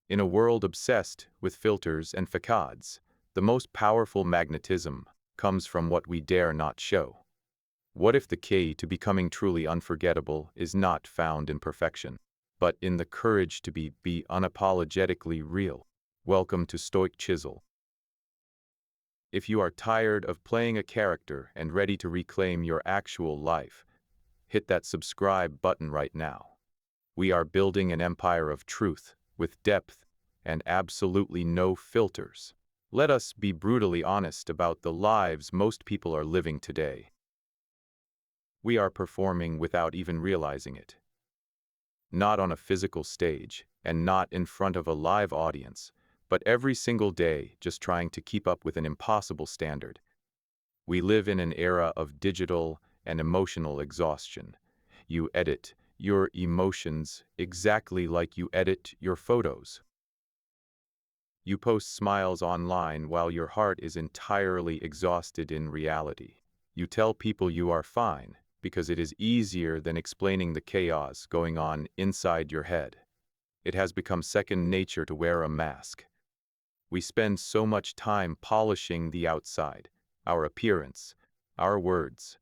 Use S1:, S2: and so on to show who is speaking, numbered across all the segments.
S1: In a world obsessed with filters and facades, the most powerful magnetism comes from what we dare not show. What if the key to becoming truly unforgettable is not found in perfection, but in the courage to be unapologetically real? Welcome to Stoic Chisel. If you are tired of playing a character and ready to reclaim your actual life, hit that subscribe button right now. We are building an empire of truth, with depth and absolutely no filters. Let us be brutally honest about the lives most people are living today. We are performing without even realizing it. Not on a physical stage, and not in front of a live audience, but every single day just trying to keep up with an impossible standard. We live in an era of digital and emotional exhaustion. You edit your emotions exactly like you edit your photos. You post smiles online while your heart is entirely exhausted in reality. You tell people you are fine because it is easier than explaining the chaos going on inside your head. It has become second nature to wear a mask. We spend so much time polishing the outside, our appearance, our words,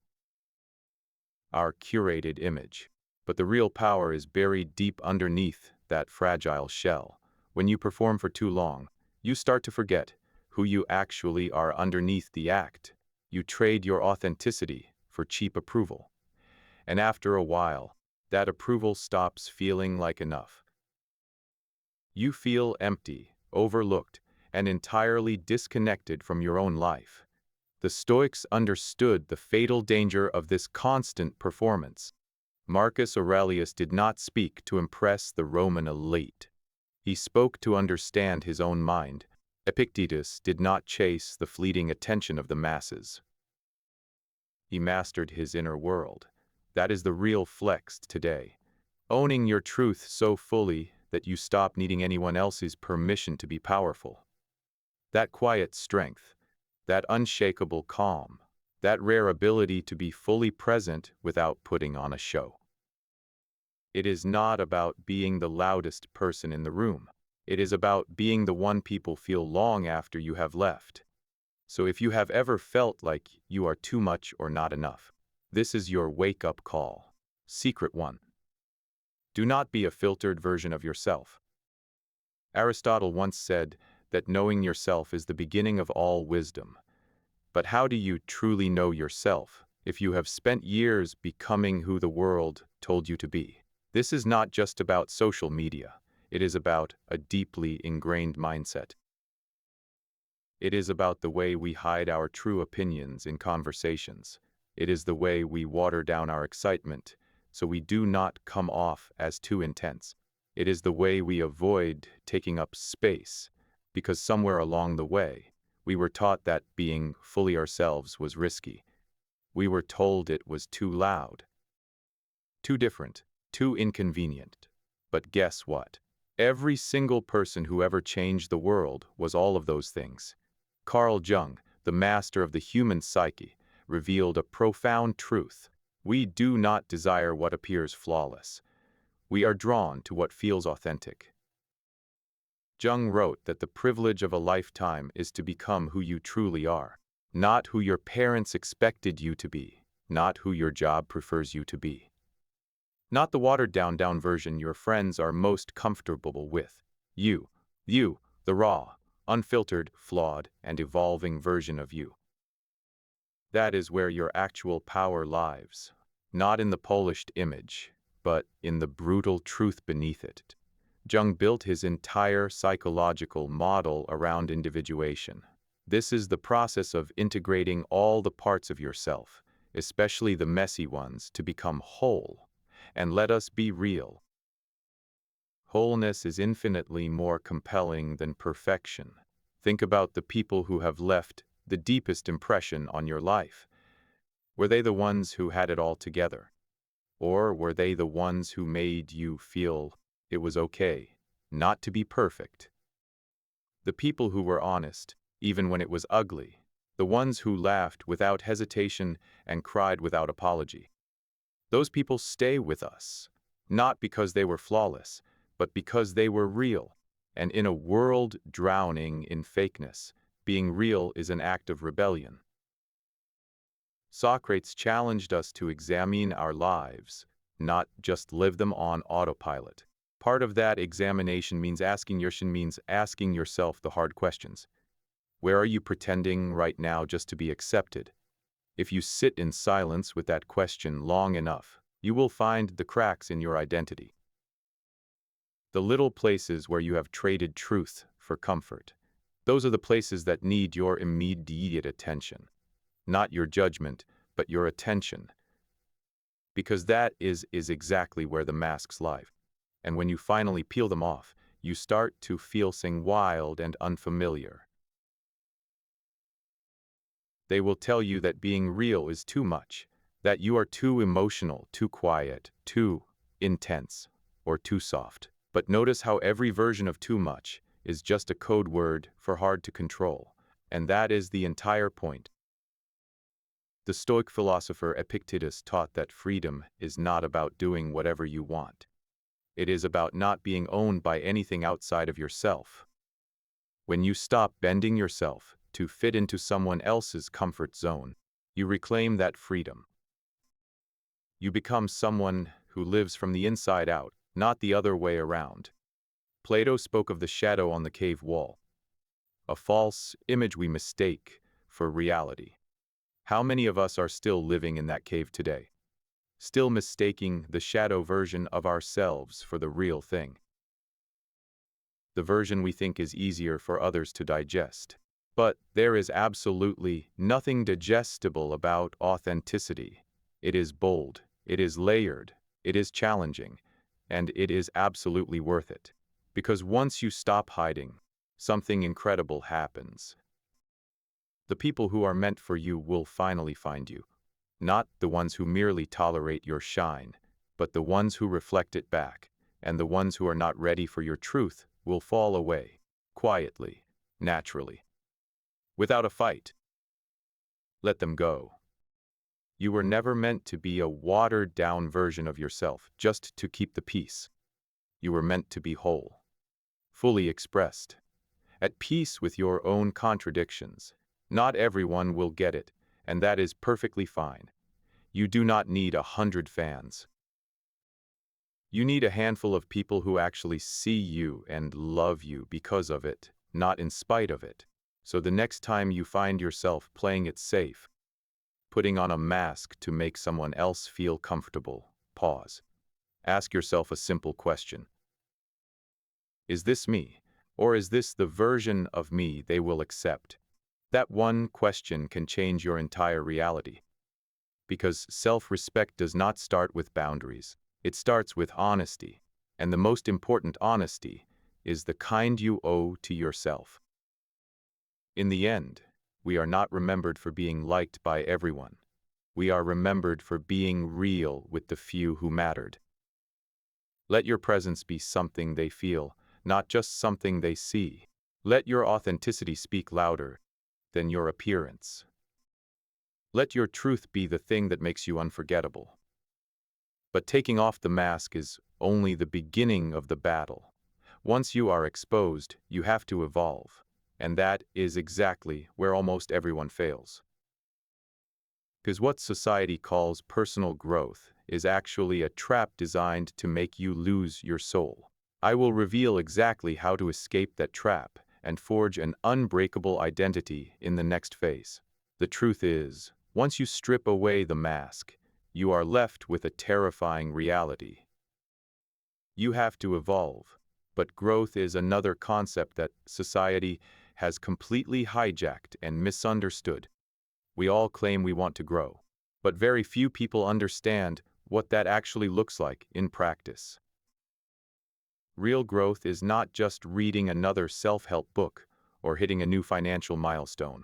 S1: our curated image. But the real power is buried deep underneath that fragile shell. When you perform for too long, you start to forget who you actually are underneath the act. You trade your authenticity for cheap approval. And after a while, that approval stops feeling like enough. You feel empty, overlooked, and entirely disconnected from your own life. The Stoics understood the fatal danger of this constant performance. Marcus Aurelius did not speak to impress the Roman elite. He spoke to understand his own mind. Epictetus did not chase the fleeting attention of the masses. He mastered his inner world. That is the real flex today. Owning your truth so fully that you stop needing anyone else's permission to be powerful. That quiet strength, that unshakable calm, that rare ability to be fully present without putting on a show. It is not about being the loudest person in the room. It is about being the one people feel long after you have left. So if you have ever felt like you are too much or not enough, this is your wake-up call. Secret 1. Do not be a filtered version of yourself. Aristotle once said that knowing yourself is the beginning of all wisdom. But how do you truly know yourself if you have spent years becoming who the world told you to be? This is not just about social media. It is about a deeply ingrained mindset. It is about the way we hide our true opinions in conversations. It is the way we water down our excitement so we do not come off as too intense. It is the way we avoid taking up space because somewhere along the way, we were taught that being fully ourselves was risky. We were told it was too loud, too different, too inconvenient. But guess what? Every single person who ever changed the world was all of those things. Carl Jung, the master of the human psyche, revealed a profound truth. We do not desire what appears flawless. We are drawn to what feels authentic. Jung wrote that the privilege of a lifetime is to become who you truly are, not who your parents expected you to be, not who your job prefers you to be, not the watered-down version your friends are most comfortable with. You, the raw, unfiltered, flawed, and evolving version of you. That is where your actual power lies, not in the polished image, but in the brutal truth beneath it. Jung built his entire psychological model around individuation. This is the process of integrating all the parts of yourself, especially the messy ones, to become whole. And let us be real. Wholeness is infinitely more compelling than perfection. Think about the people who have left the deepest impression on your life. Were they the ones who had it all together? Or were they the ones who made you feel it was okay not to be perfect? The people who were honest, even when it was ugly. The ones who laughed without hesitation and cried without apology. Those people stay with us, not because they were flawless, but because they were real. And in a world drowning in fakeness, being real is an act of rebellion. Socrates challenged us to examine our lives, not just live them on autopilot. Part of that examination means asking yourself the hard questions. Where are you pretending right now just to be accepted? If you sit in silence with that question long enough, you will find the cracks in your identity. The little places where you have traded truth for comfort. Those are the places that need your immediate attention. Not your judgment, but your attention. Because that is exactly where the masks lie. And when you finally peel them off, you start to feel something wild and unfamiliar. They will tell you that being real is too much, that you are too emotional, too quiet, too intense, or too soft. But notice how every version of too much is just a code word for hard to control, and that is the entire point. The Stoic philosopher Epictetus taught that freedom is not about doing whatever you want. It is about not being owned by anything outside of yourself. When you stop bending yourself to fit into someone else's comfort zone, you reclaim that freedom. You become someone who lives from the inside out, not the other way around. Plato spoke of the shadow on the cave wall, a false image we mistake for reality. How many of us are still living in that cave today? Still mistaking the shadow version of ourselves for the real thing. The version we think is easier for others to digest. But there is absolutely nothing digestible about authenticity. It is bold, it is layered, it is challenging, and it is absolutely worth it. Because once you stop hiding, something incredible happens. The people who are meant for you will finally find you. Not the ones who merely tolerate your shine, but the ones who reflect it back, and the ones who are not ready for your truth will fall away, quietly, naturally, without a fight. Let them go. You were never meant to be a watered-down version of yourself just to keep the peace. You were meant to be whole, fully expressed, at peace with your own contradictions. Not everyone will get it, and that is perfectly fine. You do not need 100 fans. You need a handful of people who actually see you and love you because of it, not in spite of it. So the next time you find yourself playing it safe, putting on a mask to make someone else feel comfortable, pause. Ask yourself a simple question. Is this me, or is this the version of me they will accept? That one question can change your entire reality. Because self-respect does not start with boundaries. It starts with honesty. And the most important honesty is the kind you owe to yourself. In the end, we are not remembered for being liked by everyone. We are remembered for being real with the few who mattered. Let your presence be something they feel, not just something they see. Let your authenticity speak louder than your appearance. Let your truth be the thing that makes you unforgettable. But taking off the mask is only the beginning of the battle. Once you are exposed, you have to evolve. And that is exactly where almost everyone fails. Because what society calls personal growth is actually a trap designed to make you lose your soul. I will reveal exactly how to escape that trap and forge an unbreakable identity in the next phase. The truth is, once you strip away the mask, you are left with a terrifying reality. You have to evolve, but growth is another concept that society has completely hijacked and misunderstood. We all claim we want to grow, but very few people understand what that actually looks like in practice. Real growth is not just reading another self-help book or hitting a new financial milestone.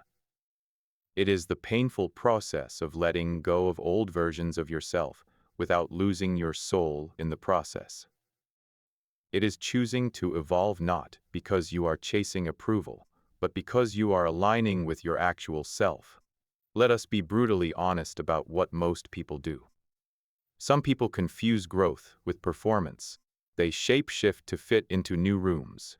S1: It is the painful process of letting go of old versions of yourself without losing your soul in the process. It is choosing to evolve not because you are chasing approval, but because you are aligning with your actual self. Let us be brutally honest about what most people do. Some people confuse growth with performance. They shape-shift to fit into new rooms,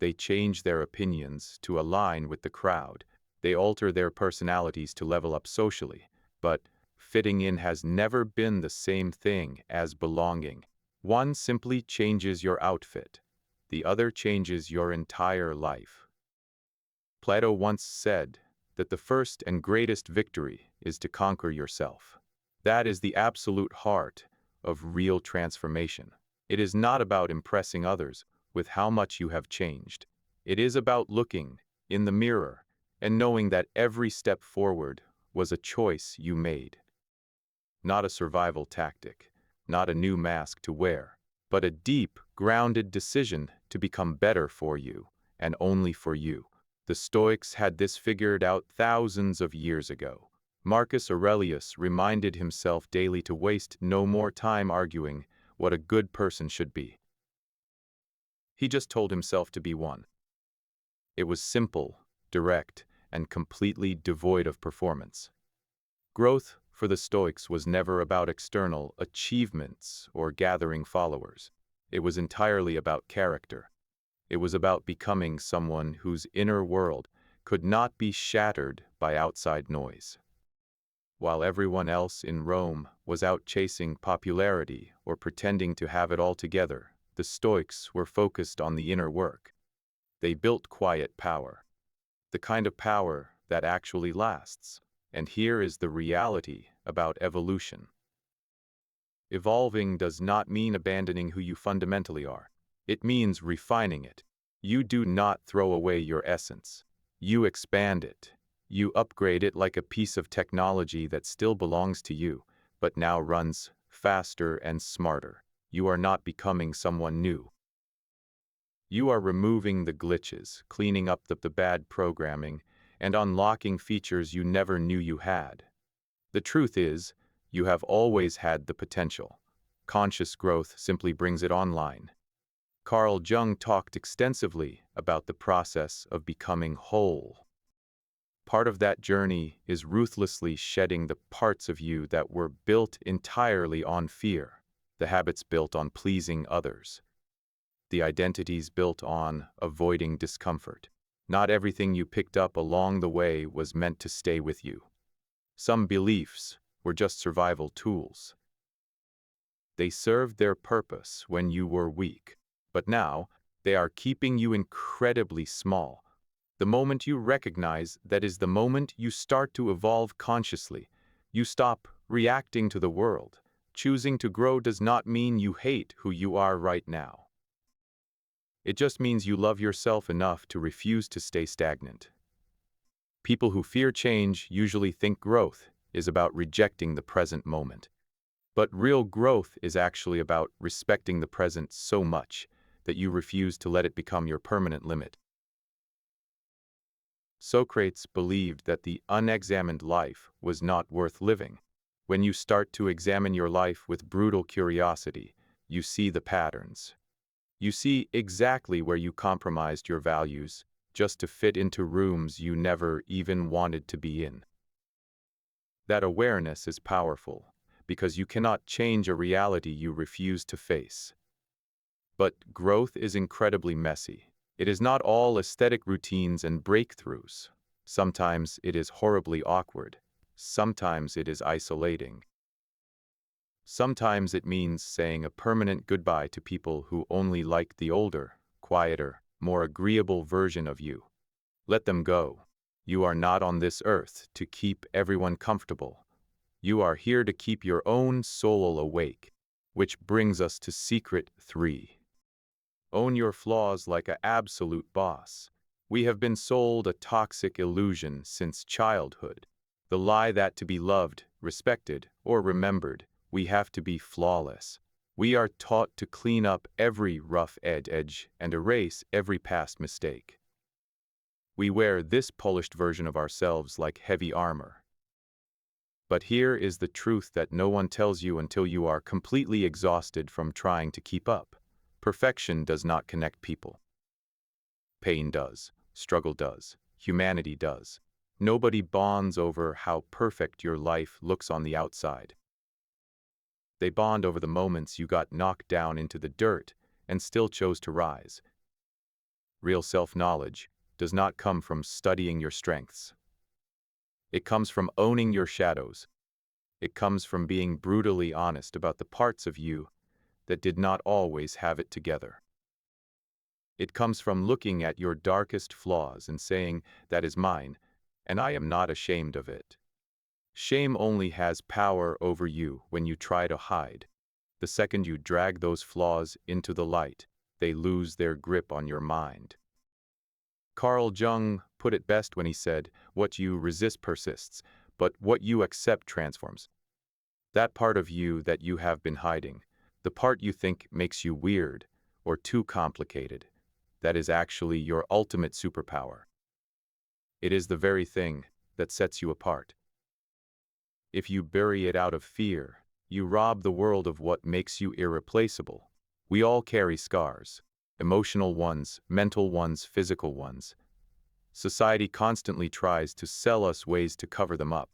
S1: They change their opinions to align with the crowd. They alter their personalities to level up socially. But fitting in has never been the same thing as belonging. One simply changes your outfit. The other changes your entire life. Plato once said that the first and greatest victory is to conquer yourself. That is the absolute heart of real transformation. It is not about impressing others with how much you have changed. It is about looking in the mirror and knowing that every step forward was a choice you made. Not a survival tactic, not a new mask to wear, but a deep, grounded decision to become better for you, and only for you. The Stoics had this figured out thousands of years ago. Marcus Aurelius reminded himself daily to waste no more time arguing what a good person should be. He just told himself to be one. It was simple, direct, and completely devoid of performance. Growth for the Stoics was never about external achievements or gathering followers. It was entirely about character. It was about becoming someone whose inner world could not be shattered by outside noise. While everyone else in Rome was out chasing popularity or pretending to have it all together, the Stoics were focused on the inner work. They built quiet power, the kind of power that actually lasts. And here is the reality about evolution. Evolving does not mean abandoning who you fundamentally are. It means refining it. You do not throw away your essence. You expand it. You upgrade it like a piece of technology that still belongs to you, but now runs faster and smarter. You are not becoming someone new. You are removing the glitches, cleaning up the bad programming, and unlocking features you never knew you had. The truth is, you have always had the potential. Conscious growth simply brings it online. Carl Jung talked extensively about the process of becoming whole. Part of that journey is ruthlessly shedding the parts of you that were built entirely on fear, the habits built on pleasing others, the identities built on avoiding discomfort. Not everything you picked up along the way was meant to stay with you. Some beliefs were just survival tools. They served their purpose when you were weak, but now they are keeping you incredibly small. The moment you recognize that is the moment you start to evolve consciously. You stop reacting to the world. Choosing to grow does not mean you hate who you are right now. It just means you love yourself enough to refuse to stay stagnant. People who fear change usually think growth is about rejecting the present moment. But real growth is actually about respecting the present so much that you refuse to let it become your permanent limit. Socrates believed that the unexamined life was not worth living. When you start to examine your life with brutal curiosity, you see the patterns. You see exactly where you compromised your values just to fit into rooms you never even wanted to be in. That awareness is powerful, because you cannot change a reality you refuse to face. But growth is incredibly messy. It is not all aesthetic routines and breakthroughs. Sometimes it is horribly awkward. Sometimes it is isolating. Sometimes it means saying a permanent goodbye to people who only like the older, quieter, more agreeable version of you. Let them go. You are not on this earth to keep everyone comfortable. You are here to keep your own soul awake. Which brings us to Secret 3. Own your flaws like an absolute boss. We have been sold a toxic illusion since childhood. The lie that to be loved, respected, or remembered, we have to be flawless. We are taught to clean up every rough edge and erase every past mistake. We wear this polished version of ourselves like heavy armor. But here is the truth that no one tells you until you are completely exhausted from trying to keep up. Perfection does not connect people. Pain does. Struggle does. Humanity does. Nobody bonds over how perfect your life looks on the outside. They bond over the moments you got knocked down into the dirt and still chose to rise. Real self-knowledge does not come from studying your strengths. It comes from owning your shadows. It comes from being brutally honest about the parts of you that did not always have it together. It comes from looking at your darkest flaws and saying, "That is mine, and I am not ashamed of it." Shame only has power over you when you try to hide. The second you drag those flaws into the light, they lose their grip on your mind. Carl Jung put it best when he said, "What you resist persists, but what you accept transforms." That part of you that you have been hiding, the part you think makes you weird or too complicated, that is actually your ultimate superpower. It is the very thing that sets you apart. If you bury it out of fear, you rob the world of what makes you irreplaceable. We all carry scars, emotional ones, mental ones, physical ones. Society constantly tries to sell us ways to cover them up.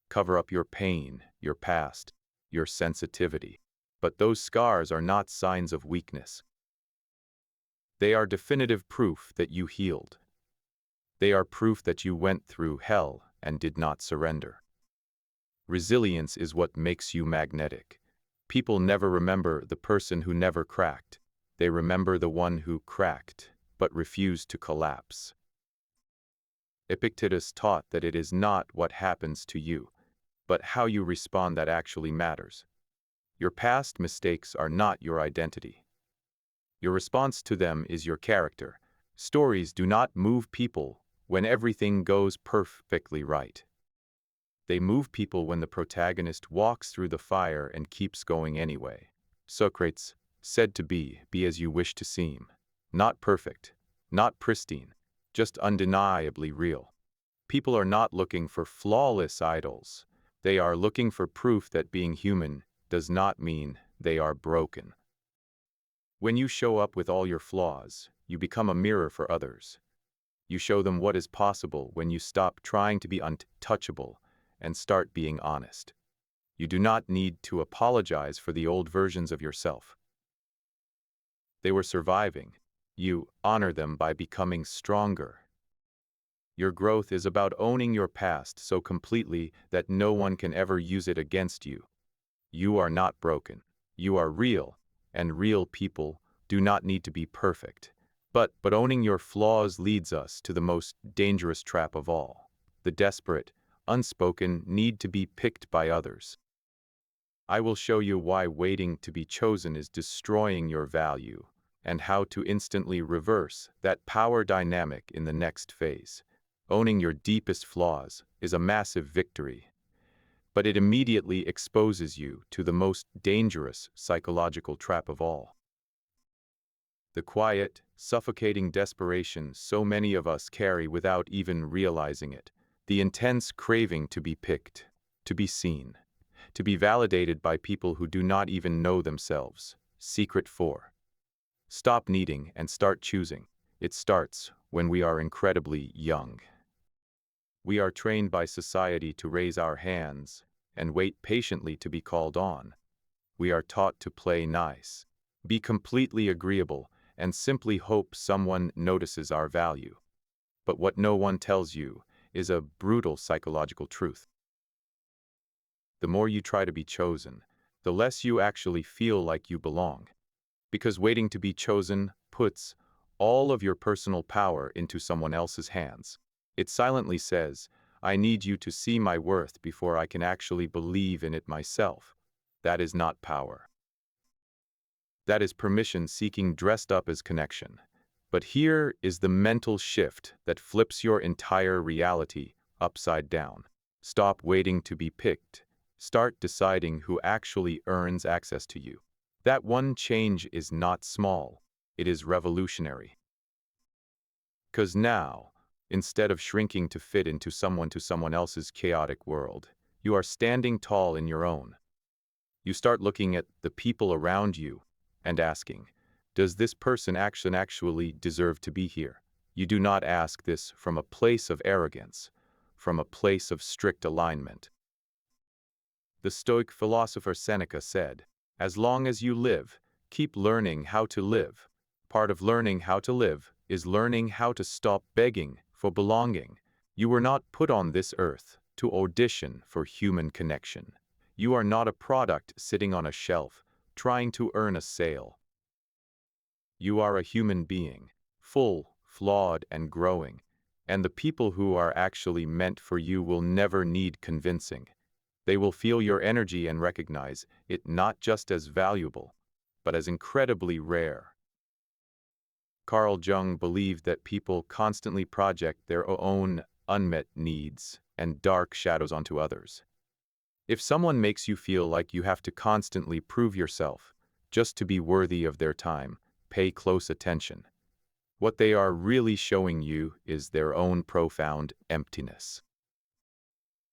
S1: Cover up your pain, your past, your sensitivity. But those scars are not signs of weakness. They are definitive proof that you healed. They are proof that you went through hell and did not surrender. Resilience is what makes you magnetic. People never remember the person who never cracked. They remember the one who cracked, but refused to collapse. Epictetus taught that it is not what happens to you, but how you respond that actually matters. Your past mistakes are not your identity. Your response to them is your character. Stories do not move people when everything goes perfectly right. They move people when the protagonist walks through the fire and keeps going anyway. Socrates said to be as you wish to seem. Not perfect, not pristine, just undeniably real. People are not looking for flawless idols. They are looking for proof that being human does not mean they are broken. When you show up with all your flaws, you become a mirror for others. You show them what is possible when you stop trying to be untouchable and start being honest. You do not need to apologize for the old versions of yourself. They were surviving. You honor them by becoming stronger. Your growth is about owning your past so completely that no one can ever use it against you. You are not broken. You are real, and real people do not need to be perfect. But owning your flaws leads us to the most dangerous trap of all. The desperate, unspoken need to be picked by others. I will show you why waiting to be chosen is destroying your value, and how to instantly reverse that power dynamic in the next phase. Owning your deepest flaws is a massive victory, but it immediately exposes you to the most dangerous psychological trap of all. The quiet, suffocating desperation so many of us carry without even realizing it. The intense craving to be picked, to be seen, to be validated by people who do not even know themselves. Secret 4. Stop needing and start choosing. It starts when we are incredibly young. We are trained by society to raise our hands and wait patiently to be called on. We are taught to play nice, be completely agreeable, and simply hope someone notices our value. But what no one tells you is a brutal psychological truth. The more you try to be chosen, the less you actually feel like you belong. Because waiting to be chosen puts all of your personal power into someone else's hands. It silently says, "I need you to see my worth before I can actually believe in it myself." That is not power. That is permission seeking dressed up as connection. But here is the mental shift that flips your entire reality upside down. Stop waiting to be picked. Start deciding who actually earns access to you. That one change is not small. It is revolutionary. Because now, instead of shrinking to fit into someone else's chaotic world, you are standing tall in your own. You start looking at the people around you and asking, does this person actually deserve to be here? You do not ask this from a place of arrogance, from a place of strict alignment. The Stoic philosopher Seneca said, "As long as you live, keep learning how to live." Part of learning how to live is learning how to stop begging for belonging. You were not put on this earth to audition for human connection. You are not a product sitting on a shelf, trying to earn a sale. You are a human being, full, flawed, and growing, and the people who are actually meant for you will never need convincing. They will feel your energy and recognize it not just as valuable, but as incredibly rare. Carl Jung believed that people constantly project their own unmet needs and dark shadows onto others. If someone makes you feel like you have to constantly prove yourself just to be worthy of their time, pay close attention. What they are really showing you is their own profound emptiness.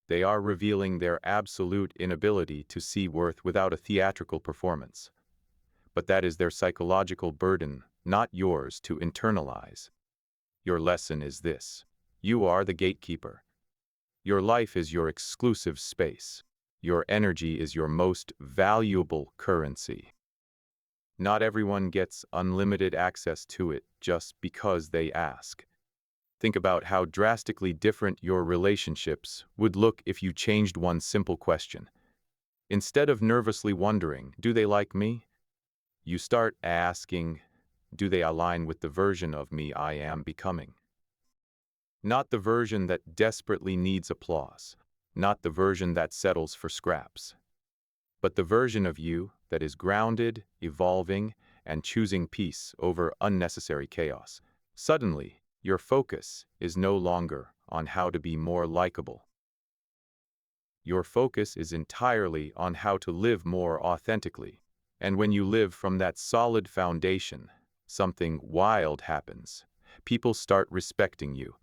S1: They are revealing their absolute inability to see worth without a theatrical performance. But that is their psychological burden, not yours to internalize. Your lesson is this: you are the gatekeeper. Your life is your exclusive space. Your energy is your most valuable currency. Not everyone gets unlimited access to it just because they ask. Think about how drastically different your relationships would look if you changed one simple question. Instead of nervously wondering, "Do they like me?" you start asking, "Do they align with the version of me I am becoming?" Not the version that desperately needs applause, not the version that settles for scraps, but the version of you that is grounded, evolving, and choosing peace over unnecessary chaos. Suddenly, your focus is no longer on how to be more likable. Your focus is entirely on how to live more authentically. And when you live from that solid foundation, something wild happens. People start respecting you,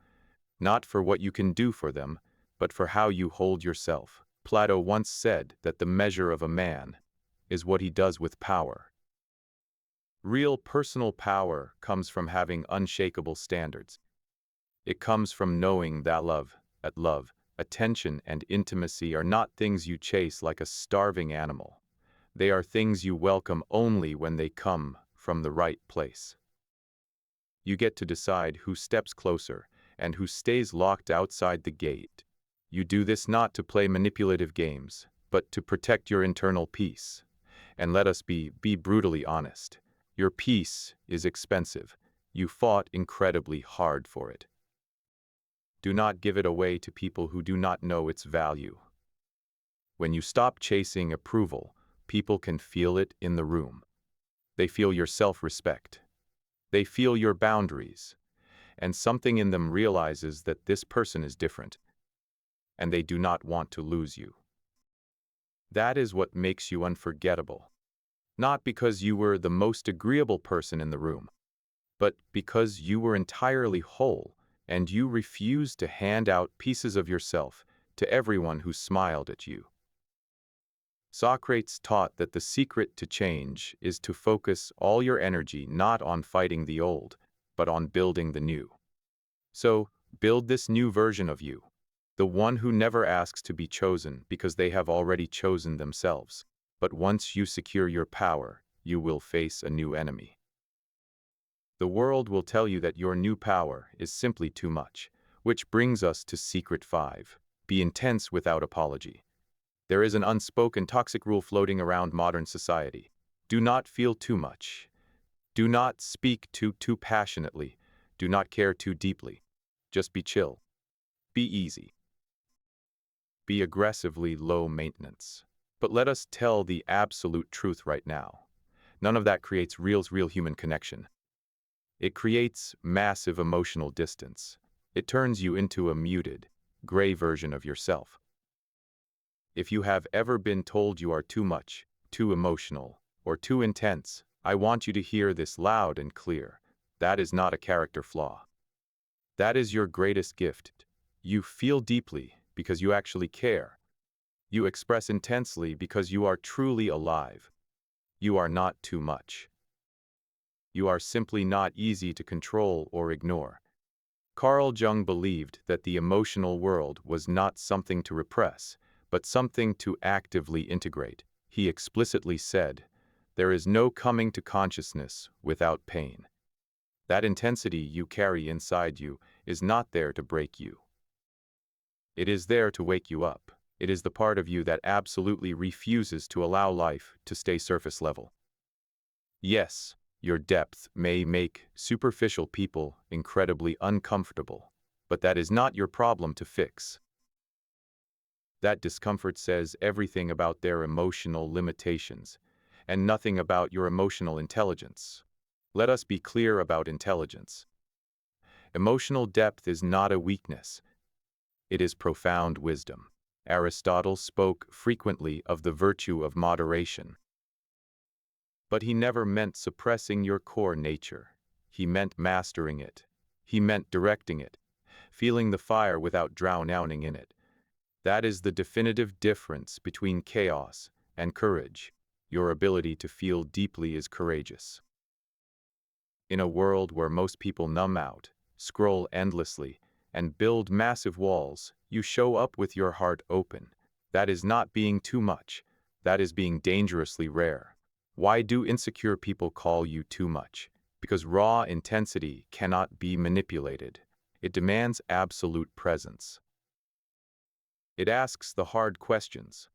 S1: not for what you can do for them, but for how you hold yourself. Plato once said that the measure of a man is what he does with power. Real personal power comes from having unshakable standards. It comes from knowing that love, attention, and intimacy are not things you chase like a starving animal. They are things you welcome only when they come from the right place. You get to decide who steps closer and who stays locked outside the gate. You do this not to play manipulative games, but to protect your internal peace. And let us be brutally honest. Your peace is expensive. You fought incredibly hard for it. Do not give it away to people who do not know its value. When you stop chasing approval, people can feel it in the room. They feel your self-respect. They feel your boundaries. And something in them realizes that this person is different, and they do not want to lose you. That is what makes you unforgettable. Not because you were the most agreeable person in the room, but because you were entirely whole and you refused to hand out pieces of yourself to everyone who smiled at you. Socrates taught that the secret to change is to focus all your energy not on fighting the old, but on building the new. So, build this new version of you, the one who never asks to be chosen because they have already chosen themselves. But once you secure your power, you will face a new enemy. The world will tell you that your new power is simply too much, which brings us to Secret 5. Be intense without apology. There is an unspoken toxic rule floating around modern society. Do not feel too much. Do not speak too passionately. Do not care too deeply. Just be chill. Be easy. Be aggressively low maintenance. But let us tell the absolute truth right now. None of that creates real human connection. It creates massive emotional distance. It turns you into a muted, gray version of yourself. If you have ever been told you are too much, too emotional, or too intense, I want you to hear this loud and clear. That is not a character flaw. That is your greatest gift. You feel deeply because you actually care. You express intensely because you are truly alive. You are not too much. You are simply not easy to control or ignore. Carl Jung believed that the emotional world was not something to repress, but something to actively integrate. He explicitly said, "There is no coming to consciousness without pain." That intensity you carry inside you is not there to break you. It is there to wake you up. It is the part of you that absolutely refuses to allow life to stay surface level. Yes, your depth may make superficial people incredibly uncomfortable, but that is not your problem to fix. That discomfort says everything about their emotional limitations, and nothing about your emotional intelligence. Let us be clear about intelligence. Emotional depth is not a weakness. It is profound wisdom. Aristotle spoke frequently of the virtue of moderation. But he never meant suppressing your core nature. He meant mastering it. He meant directing it, feeling the fire without drowning in it. That is the definitive difference between chaos and courage. Your ability to feel deeply is courageous. In a world where most people numb out, scroll endlessly, and build massive walls, you show up with your heart open. That is not being too much. That is being dangerously rare. Why do insecure people call you too much? Because raw intensity cannot be manipulated. It demands absolute presence. It asks the hard questions,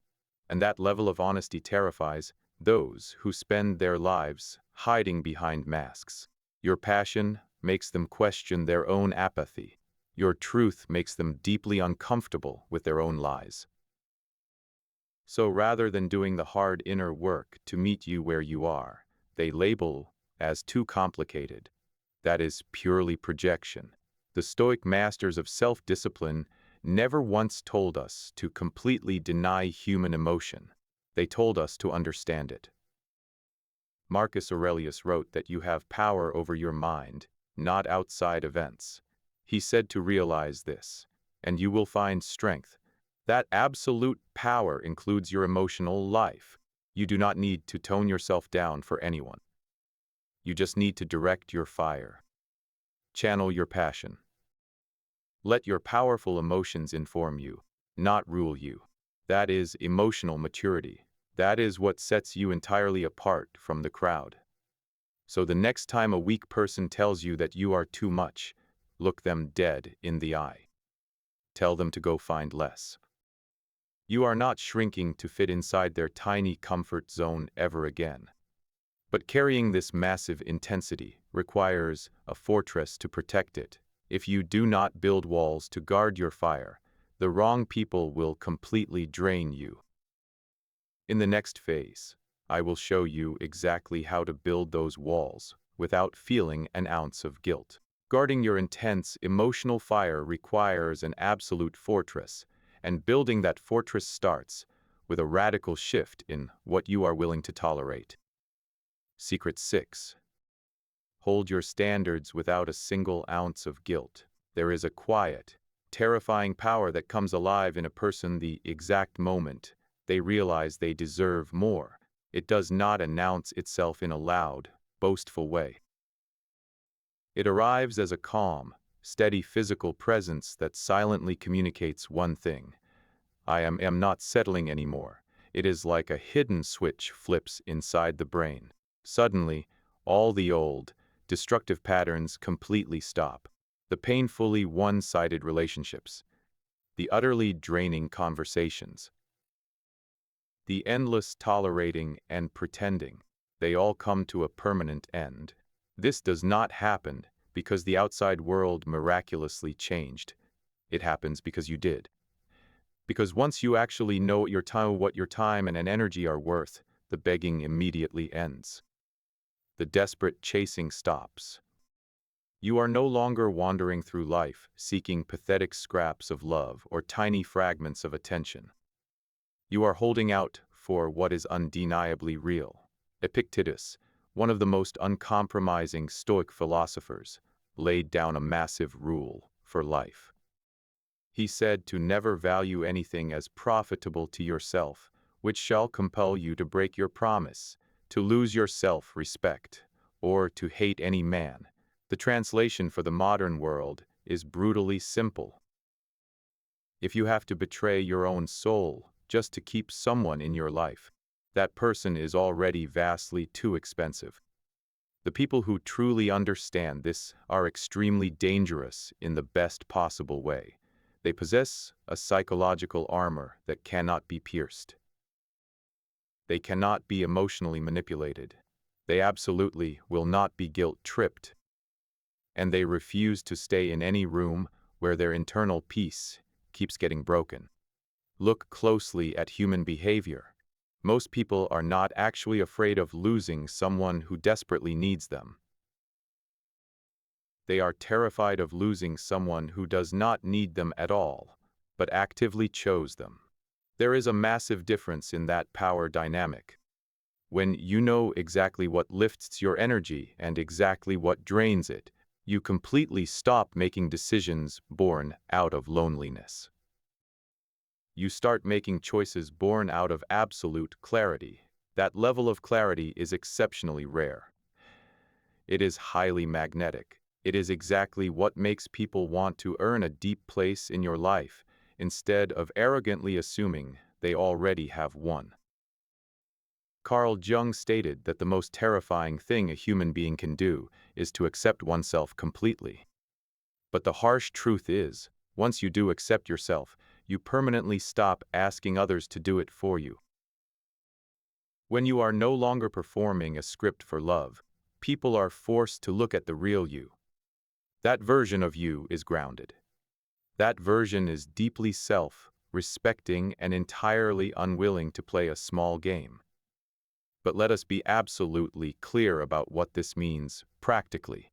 S1: and that level of honesty terrifies those who spend their lives hiding behind masks. Your passion makes them question their own apathy. Your truth makes them deeply uncomfortable with their own lies. So rather than doing the hard inner work to meet you where you are, they label as too complicated. That is purely projection. The Stoic masters of self-discipline never once told us to completely deny human emotion. They told us to understand it. Marcus Aurelius wrote that you have power over your mind, not outside events. He said to realize this, and you will find strength. That absolute power includes your emotional life. You do not need to tone yourself down for anyone. You just need to direct your fire. Channel your passion. Let your powerful emotions inform you, not rule you. That is emotional maturity. That is what sets you entirely apart from the crowd. So the next time a weak person tells you that you are too much, look them dead in the eye. Tell them to go find less. You are not shrinking to fit inside their tiny comfort zone ever again. But carrying this massive intensity requires a fortress to protect it. If you do not build walls to guard your fire, the wrong people will completely drain you. In the next phase, I will show you exactly how to build those walls without feeling an ounce of guilt. Guarding your intense emotional fire requires an absolute fortress, and building that fortress starts with a radical shift in what you are willing to tolerate. Secret 6. Hold your standards without a single ounce of guilt. There is a quiet, terrifying power that comes alive in a person the exact moment they realize they deserve more. It does not announce itself in a loud, boastful way. It arrives as a calm, steady physical presence that silently communicates one thing: I am not settling anymore. It is like a hidden switch flips inside the brain. Suddenly, all the old, destructive patterns completely stop. The painfully one-sided relationships, the utterly draining conversations, the endless tolerating and pretending, they all come to a permanent end. This does not happen because the outside world miraculously changed. It happens because you did. Because once you actually know what your time and energy are worth, the begging immediately ends. The desperate chasing stops. You are no longer wandering through life seeking pathetic scraps of love or tiny fragments of attention. You are holding out for what is undeniably real. Epictetus, one of the most uncompromising Stoic philosophers, laid down a massive rule for life. He said to never value anything as profitable to yourself, which shall compel you to break your promise, to lose your self-respect, or to hate any man. The translation for the modern world is brutally simple. If you have to betray your own soul just to keep someone in your life, that person is already vastly too expensive. The people who truly understand this are extremely dangerous in the best possible way. They possess a psychological armor that cannot be pierced. They cannot be emotionally manipulated. They absolutely will not be guilt-tripped. And they refuse to stay in any room where their internal peace keeps getting broken. Look closely at human behavior. Most people are not actually afraid of losing someone who desperately needs them. They are terrified of losing someone who does not need them at all, but actively chose them. There is a massive difference in that power dynamic. When you know exactly what lifts your energy and exactly what drains it, you completely stop making decisions born out of loneliness. You start making choices born out of absolute clarity. That level of clarity is exceptionally rare. It is highly magnetic. It is exactly what makes people want to earn a deep place in your life, instead of arrogantly assuming they already have one. Carl Jung stated that the most terrifying thing a human being can do is to accept oneself completely. But the harsh truth is, once you do accept yourself, you permanently stop asking others to do it for you. When you are no longer performing a script for love, people are forced to look at the real you. That version of you is grounded. That version is deeply self-respecting and entirely unwilling to play a small game. But let us be absolutely clear about what this means practically.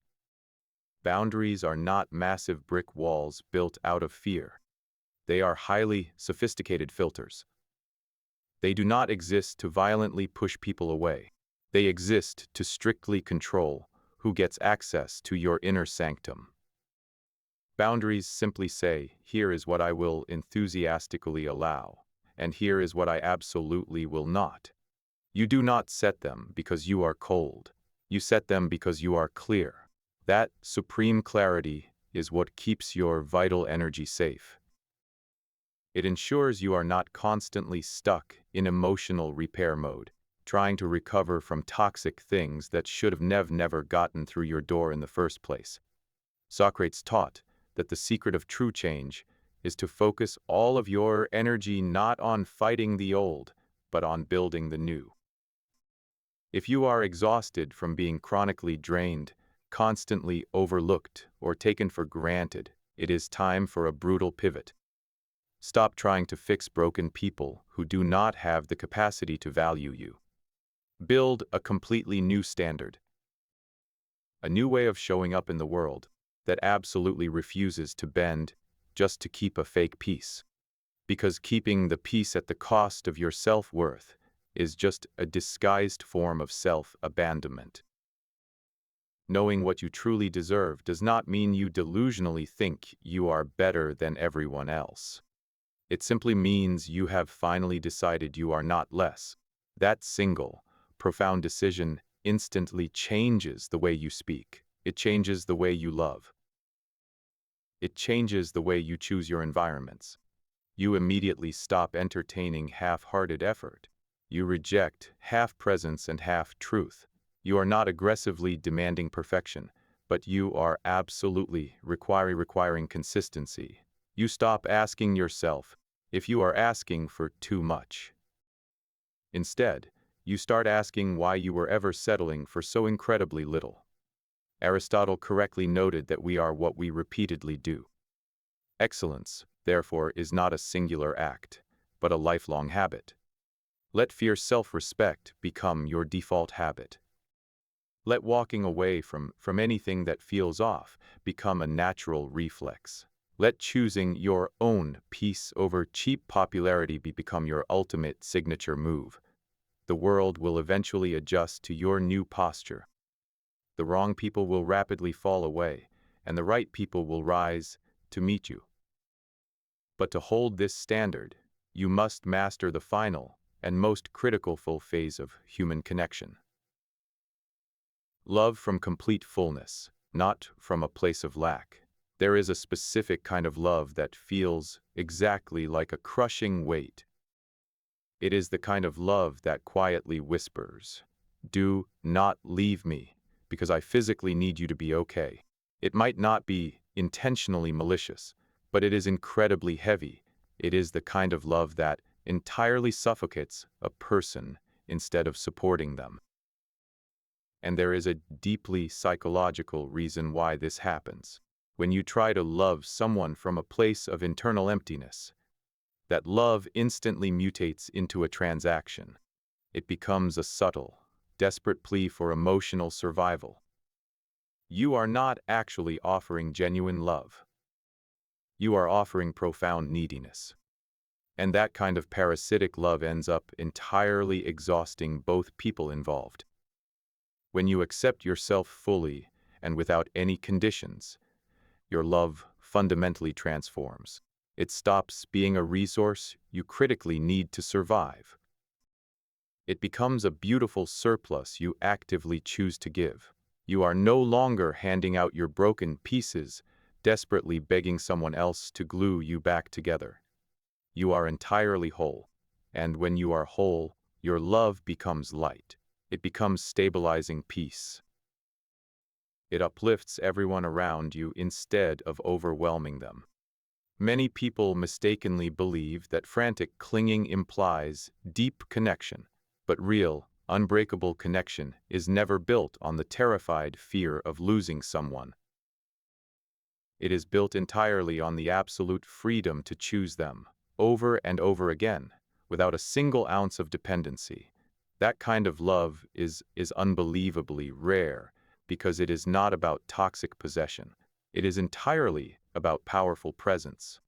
S1: Boundaries are not massive brick walls built out of fear. They are highly sophisticated filters. They do not exist to violently push people away. They exist to strictly control who gets access to your inner sanctum. Boundaries simply say, here is what I will enthusiastically allow, and here is what I absolutely will not. You do not set them because you are cold. You set them because you are clear. That supreme clarity is what keeps your vital energy safe. It ensures you are not constantly stuck in emotional repair mode, trying to recover from toxic things that should have never gotten through your door in the first place. Socrates taught that the secret of true change is to focus all of your energy not on fighting the old, but on building the new. If you are exhausted from being chronically drained, constantly overlooked, or taken for granted, it is time for a brutal pivot. Stop trying to fix broken people who do not have the capacity to value you. Build a completely new standard. A new way of showing up in the world that absolutely refuses to bend just to keep a fake peace. Because keeping the peace at the cost of your self-worth is just a disguised form of self-abandonment. Knowing what you truly deserve does not mean you delusionally think you are better than everyone else. It simply means you have finally decided you are not less. That single, profound decision instantly changes the way you speak. It changes the way you love. It changes the way you choose your environments. You immediately stop entertaining half-hearted effort. You reject half presence and half truth. You are not aggressively demanding perfection, but you are absolutely requiring consistency. You stop asking yourself if you are asking for too much. Instead, you start asking why you were ever settling for so incredibly little. Aristotle correctly noted that we are what we repeatedly do. Excellence, therefore, is not a singular act, but a lifelong habit. Let fierce self-respect become your default habit. Let walking away from anything that feels off become a natural reflex. Let choosing your own peace over cheap popularity become your ultimate signature move. The world will eventually adjust to your new posture. The wrong people will rapidly fall away, and the right people will rise to meet you. But to hold this standard, you must master the final and most critical phase of human connection. Love from complete fullness, not from a place of lack. There is a specific kind of love that feels exactly like a crushing weight. It is the kind of love that quietly whispers, "Do not leave me. because I physically need you to be okay. It might not be intentionally malicious, but it is incredibly heavy. It is the kind of love that entirely suffocates a person instead of supporting them. And there is a deeply psychological reason why this happens. When you try to love someone from a place of internal emptiness, that love instantly mutates into a transaction. It becomes a subtle, desperate plea for emotional survival. You are not actually offering genuine love. You are offering profound neediness. And that kind of parasitic love ends up entirely exhausting both people involved. When you accept yourself fully and without any conditions, your love fundamentally transforms. It stops being a resource you critically need to survive. It becomes a beautiful surplus you actively choose to give. You are no longer handing out your broken pieces, desperately begging someone else to glue you back together. You are entirely whole, and when you are whole, your love becomes light. It becomes stabilizing peace. It uplifts everyone around you instead of overwhelming them. Many people mistakenly believe that frantic clinging implies deep connection, but real, unbreakable connection is never built on the terrified fear of losing someone. It is built entirely on the absolute freedom to choose them, over and over again, without a single ounce of dependency. That kind of love is unbelievably rare because it is not about toxic possession. It is entirely about powerful presence.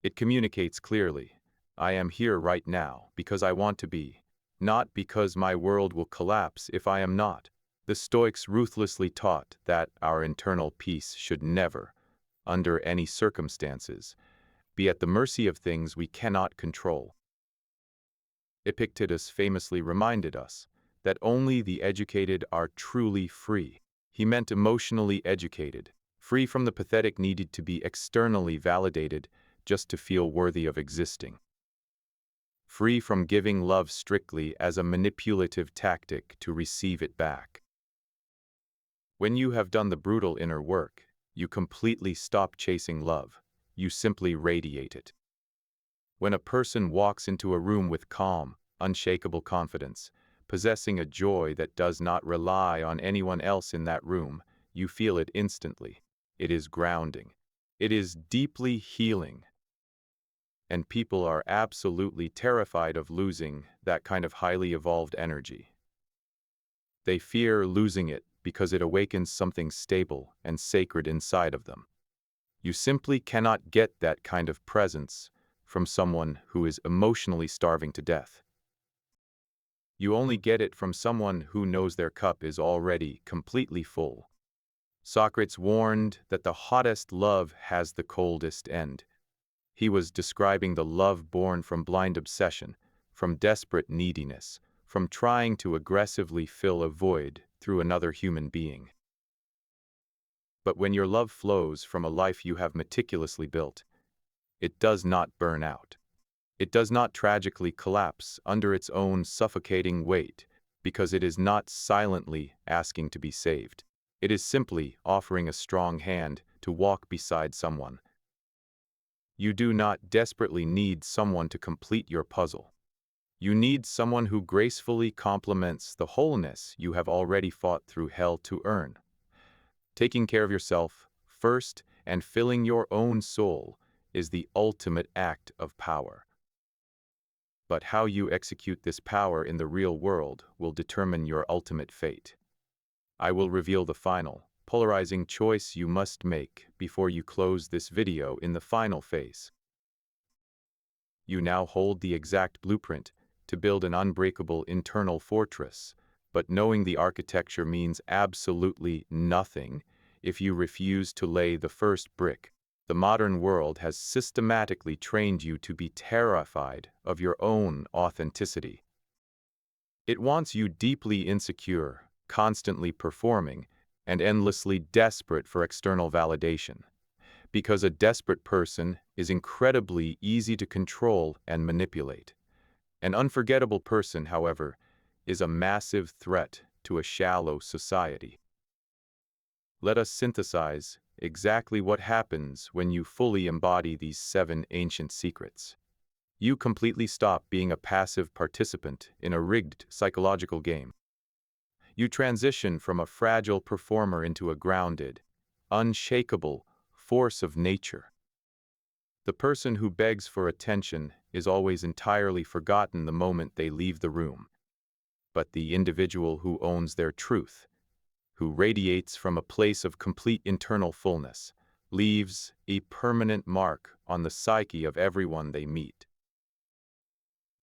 S1: It communicates clearly, I am here right now because I want to be, not because my world will collapse if I am not. The Stoics ruthlessly taught that our internal peace should never, under any circumstances, be at the mercy of things we cannot control. Epictetus famously reminded us that only the educated are truly free. He meant emotionally educated, free from the pathetic need to be externally validated just to feel worthy of existing. Free from giving love strictly as a manipulative tactic to receive it back. When you have done the brutal inner work, you completely stop chasing love. You simply radiate it. When a person walks into a room with calm, unshakable confidence, possessing a joy that does not rely on anyone else in that room, you feel it instantly. It is grounding. It is deeply healing. And people are absolutely terrified of losing that kind of highly evolved energy. They fear losing it because it awakens something stable and sacred inside of them. You simply cannot get that kind of presence from someone who is emotionally starving to death. You only get it from someone who knows their cup is already completely full. Socrates warned that the hottest love has the coldest end. He was describing the love born from blind obsession, from desperate neediness, from trying to aggressively fill a void through another human being. But when your love flows from a life you have meticulously built, it does not burn out. It does not tragically collapse under its own suffocating weight because it is not silently asking to be saved. It is simply offering a strong hand to walk beside someone. You do not desperately need someone to complete your puzzle. You need someone who gracefully complements the wholeness you have already fought through hell to earn. Taking care of yourself first and filling your own soul is the ultimate act of power. But how you execute this power in the real world will determine your ultimate fate. I will reveal the final, polarizing choice you must make before you close this video in the final phase. You now hold the exact blueprint to build an unbreakable internal fortress, but knowing the architecture means absolutely nothing if you refuse to lay the first brick. The modern world has systematically trained you to be terrified of your own authenticity. It wants you deeply insecure, constantly performing, and endlessly desperate for external validation. Because a desperate person is incredibly easy to control and manipulate. An unforgettable person, however, is a massive threat to a shallow society. Let us synthesize exactly what happens when you fully embody these 7 ancient secrets. You completely stop being a passive participant in a rigged psychological game. You transition from a fragile performer into a grounded, unshakable force of nature. The person who begs for attention is always entirely forgotten the moment they leave the room. But the individual who owns their truth, who radiates from a place of complete internal fullness, leaves a permanent mark on the psyche of everyone they meet.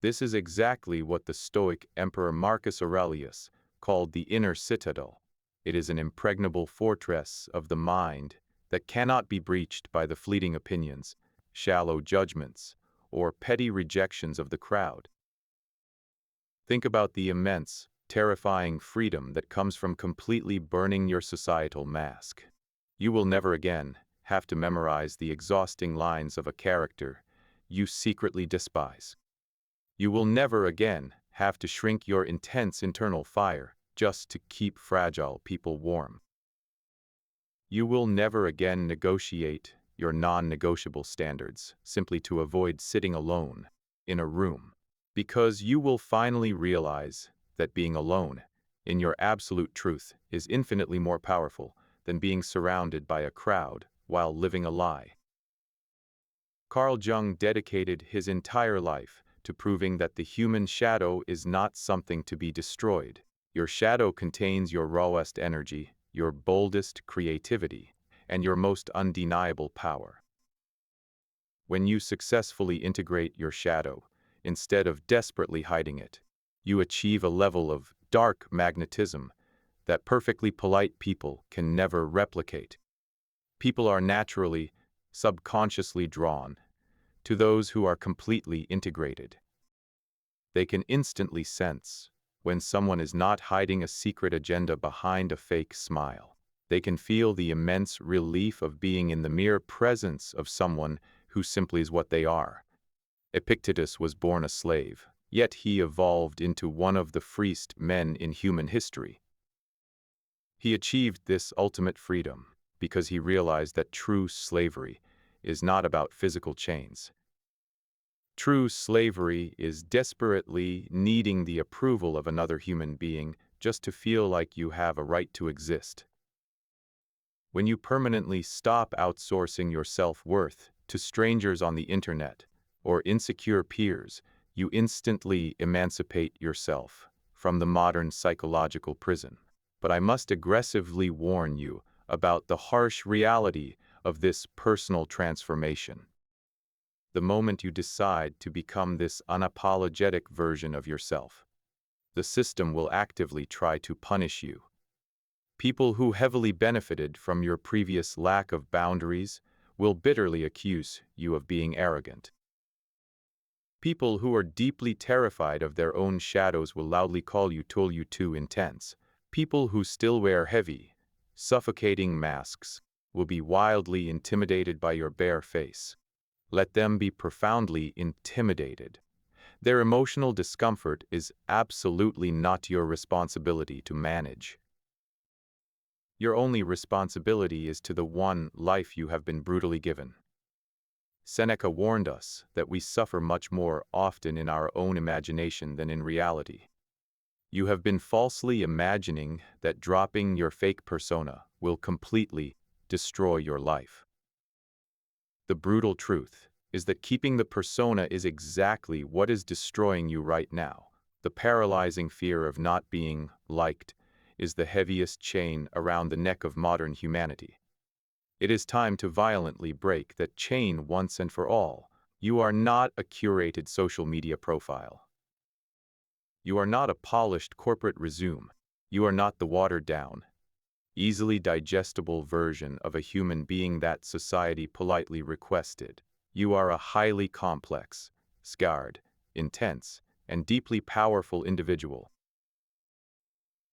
S1: This is exactly what the Stoic Emperor Marcus Aurelius called the inner citadel. It is an impregnable fortress of the mind that cannot be breached by the fleeting opinions, shallow judgments, or petty rejections of the crowd. Think about the immense, terrifying freedom that comes from completely burning your societal mask. You will never again have to memorize the exhausting lines of a character you secretly despise. You will never again have to shrink your intense internal fire just to keep fragile people warm. You will never again negotiate your non-negotiable standards simply to avoid sitting alone in a room, because you will finally realize that being alone in your absolute truth is infinitely more powerful than being surrounded by a crowd while living a lie. Carl Jung dedicated his entire life to proving that the human shadow is not something to be destroyed. Your shadow contains your rawest energy, your boldest creativity, and your most undeniable power. When you successfully integrate your shadow, instead of desperately hiding it, you achieve a level of dark magnetism that perfectly polite people can never replicate. People are naturally, subconsciously drawn to those who are completely integrated. They can instantly sense when someone is not hiding a secret agenda behind a fake smile. They can feel the immense relief of being in the mere presence of someone who simply is what they are. Epictetus was born a slave, yet he evolved into one of the freest men in human history. He achieved this ultimate freedom because he realized that true slavery is not about physical chains. True slavery is desperately needing the approval of another human being just to feel like you have a right to exist. When you permanently stop outsourcing your self-worth to strangers on the internet or insecure peers, you instantly emancipate yourself from the modern psychological prison. But I must aggressively warn you about the harsh reality of this personal transformation. The moment you decide to become this unapologetic version of yourself, the system will actively try to punish you. People who heavily benefited from your previous lack of boundaries will bitterly accuse you of being arrogant. People who are deeply terrified of their own shadows will loudly call you too intense. People who still wear heavy, suffocating masks will be wildly intimidated by your bare face. Let them be profoundly intimidated. Their emotional discomfort is absolutely not your responsibility to manage. Your only responsibility is to the one life you have been brutally given. Seneca warned us that we suffer much more often in our own imagination than in reality. You have been falsely imagining that dropping your fake persona will completely destroy your life. The brutal truth is that keeping the persona is exactly what is destroying you right now. The paralyzing fear of not being liked is the heaviest chain around the neck of modern humanity. It is time to violently break that chain once and for all. You are not a curated social media profile. You are not a polished corporate resume. You are not the watered-down, easily digestible version of a human being that society politely requested. You are a highly complex, scarred, intense, and deeply powerful individual.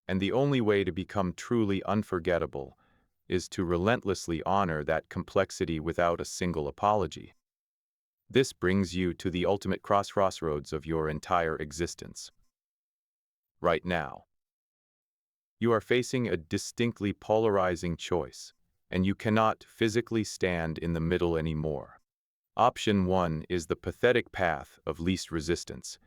S1: And the only way to become truly unforgettable is to relentlessly honor that complexity without a single apology. This brings you to the ultimate crossroads of your entire existence. Right now. You are facing a distinctly polarizing choice, and you cannot physically stand in the middle anymore. Option 1 is the pathetic path of least resistance.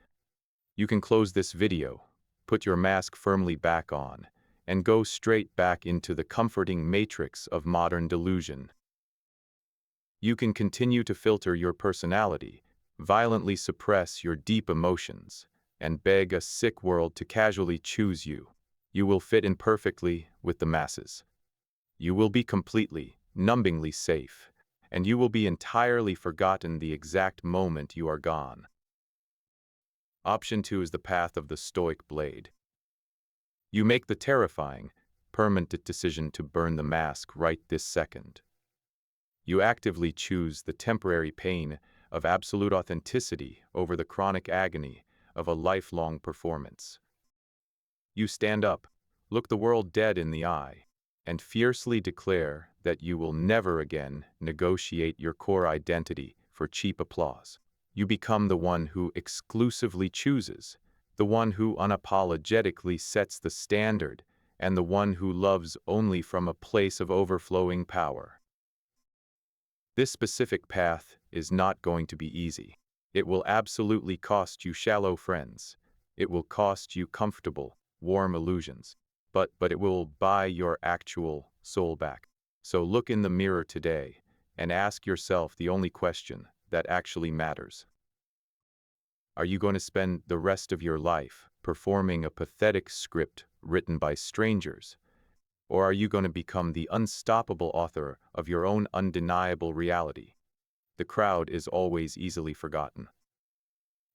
S1: You can close this video, put your mask firmly back on, and go straight back into the comforting matrix of modern delusion. You can continue to filter your personality, violently suppress your deep emotions, and beg a sick world to casually choose you. You will fit in perfectly with the masses. You will be completely, numbingly safe, and you will be entirely forgotten the exact moment you are gone. Option 2 is the path of the Stoic blade. You make the terrifying, permanent decision to burn the mask right this second. You actively choose the temporary pain of absolute authenticity over the chronic agony of a lifelong performance. You stand up, look the world dead in the eye, and fiercely declare that you will never again negotiate your core identity for cheap applause. You become the one who exclusively chooses, the one who unapologetically sets the standard, and the one who loves only from a place of overflowing power. This specific path is not going to be easy. It will absolutely cost you shallow friends. It will cost you comfortable, warm illusions. But it will buy your actual soul back. So look in the mirror today and ask yourself the only question that actually matters. Are you going to spend the rest of your life performing a pathetic script written by strangers? Or are you going to become the unstoppable author of your own undeniable reality? The crowd is always easily forgotten.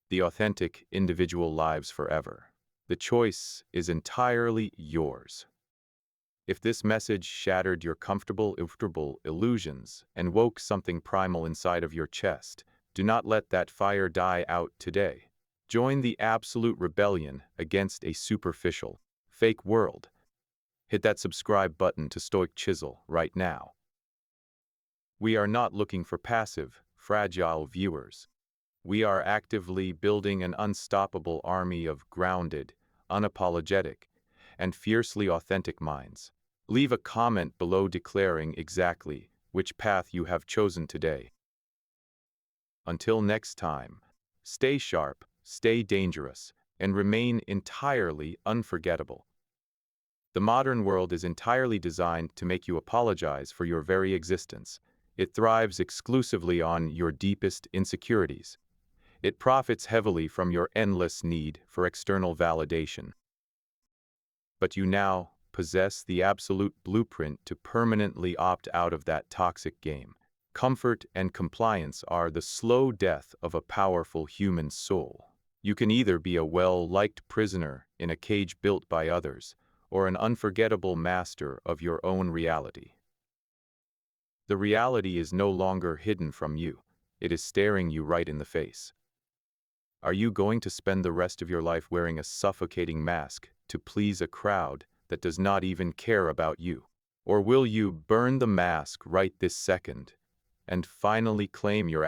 S1: The authentic individual lives forever. The choice is entirely yours. If this message shattered your comfortable illusions and woke something primal inside of your chest, do not let that fire die out today. Join the absolute rebellion against a superficial, fake world. Hit that subscribe button to Stoic Chisel right now. We are not looking for passive, fragile viewers. We are actively building an unstoppable army of grounded, unapologetic, and fiercely authentic minds. Leave a comment below declaring exactly which path you have chosen today. Until next time, stay sharp, stay dangerous, and remain entirely unforgettable. The modern world is entirely designed to make you apologize for your very existence. It thrives exclusively on your deepest insecurities. It profits heavily from your endless need for external validation. But you now possess the absolute blueprint to permanently opt out of that toxic game. Comfort and compliance are the slow death of a powerful human soul. You can either be a well-liked prisoner in a cage built by others, or an unforgettable master of your own reality. The reality is no longer hidden from you. It is staring you right in the face. Are you going to spend the rest of your life wearing a suffocating mask to please a crowd that does not even care about you? Or will you burn the mask right this second and finally claim your